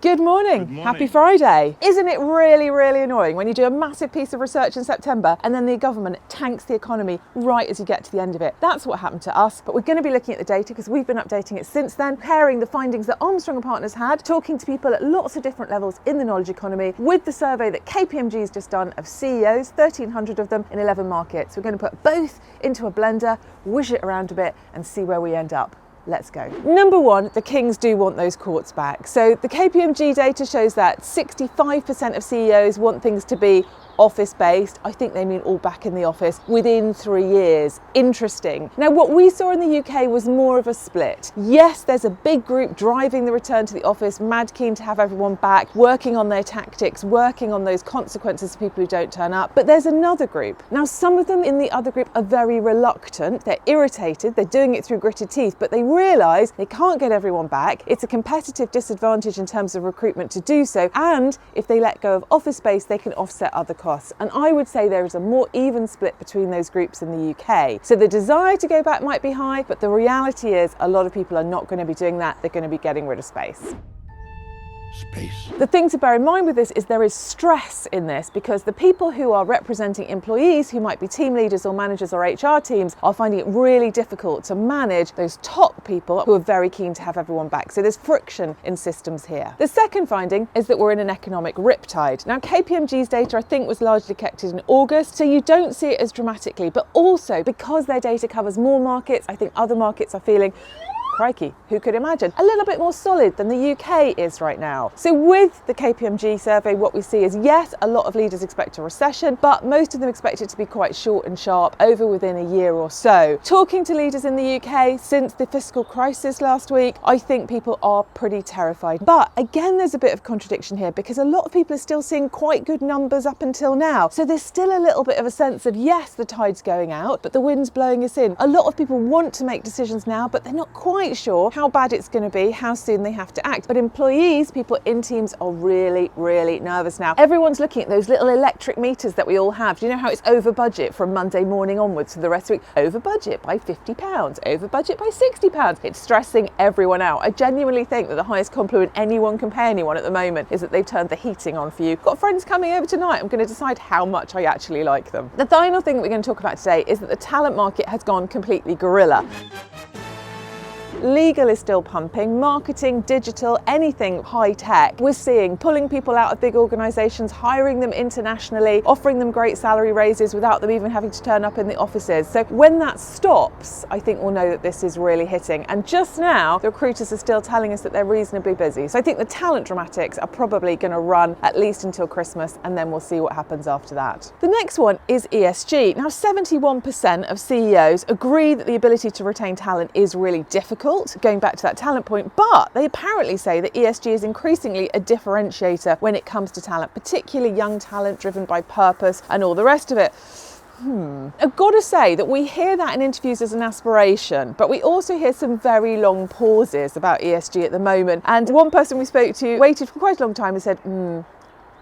Good morning. Happy Friday. Isn't it really, really annoying when you do a massive piece of research in September and then the government tanks the economy right as you get to the end of it? That's what happened to us, but we're going to be looking at the data because we've been updating it since then, comparing the findings that Armstrong Partners had, talking to people at lots of different levels in the knowledge economy with the survey that KPMG has just done of CEOs, 1,300 of them in 11 markets. We're going to put both into a blender, whiz it around a bit and see where we end up. Let's go. Number one, the Kings do want those courts back. So the KPMG data shows that 65% of CEOs want things to be office-based. I think they mean all back in the office within 3 years. Interesting. Now, what we saw in the UK was more of a split. Yes, there's a big group driving the return to the office, mad keen to have everyone back, working on their tactics, working on those consequences for people who don't turn up. But there's another group. Now, some of them in the other group are very reluctant. They're irritated. They're doing it through gritted teeth, but they realise they can't get everyone back. It's a competitive disadvantage in terms of recruitment to do so. And if they let go of office space, they can offset other costs. And I would say there is a more even split between those groups in the UK. So the desire to go back might be high, but the reality is a lot of people are not going to be doing that. They're going to be getting rid of space. The thing to bear in mind with this is there is stress in this because the people who are representing employees who might be team leaders or managers or HR teams are finding it really difficult to manage those top people who are very keen to have everyone back. So there's friction in systems here. The second finding is that we're in an economic riptide. Now, KPMG's data I think was largely collected in August, so you don't see it as dramatically, but also because their data covers more markets, I think other markets are feeling, crikey, who could imagine? A little bit more solid than the UK is right now. So with the KPMG survey, what we see is, yes, a lot of leaders expect a recession, but most of them expect it to be quite short and sharp, over within a year or so. Talking to leaders in the UK since the fiscal crisis last week, I think people are pretty terrified. But again, there's a bit of contradiction here because a lot of people are still seeing quite good numbers up until now. So there's still a little bit of a sense of, yes, the tide's going out, but the wind's blowing us in. A lot of people want to make decisions now, but they're not quite sure how bad it's going to be, how soon they have to act. But employees, people in teams are really, really nervous now. Everyone's looking at those little electric meters that we all have. Do you know how it's over budget from Monday morning onwards for the rest of the week? Over budget by £50, over budget by £60. It's stressing everyone out. I genuinely think that the highest compliment anyone can pay anyone at the moment is that they've turned the heating on for you. Got friends coming over tonight. I'm going to decide how much I actually like them. The final thing that we're going to talk about today is that the talent market has gone completely guerrilla. Legal is still pumping, marketing, digital, anything high tech. We're seeing pulling people out of big organisations, hiring them internationally, offering them great salary raises without them even having to turn up in the offices. So when that stops, I think we'll know that this is really hitting. And just now, the recruiters are still telling us that they're reasonably busy. So I think the talent dramatics are probably going to run at least until Christmas, and then we'll see what happens after that. The next one is ESG. Now, 71% of CEOs agree that the ability to retain talent is really difficult, going back to that talent point, but they apparently say that ESG is increasingly a differentiator when it comes to talent, particularly young talent driven by purpose and all the rest of it. I've got to say that we hear that in interviews as an aspiration, but we also hear some very long pauses about ESG at the moment. And one person we spoke to waited for quite a long time and said,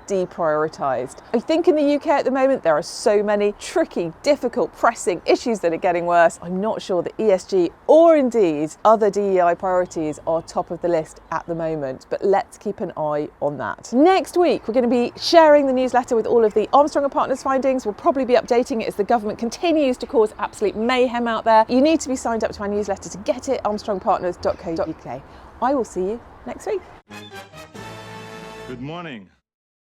deprioritised. I think in the UK at the moment there are so many tricky, difficult, pressing issues that are getting worse. I'm not sure that ESG or indeed other DEI priorities are top of the list at the moment, but let's keep an eye on that. Next week we're going to be sharing the newsletter with all of the Armstrong Partners findings. We'll probably be updating it as the government continues to cause absolute mayhem out there. You need to be signed up to our newsletter to get it, armstrongpartners.co.uk. I will see you next week. Good morning.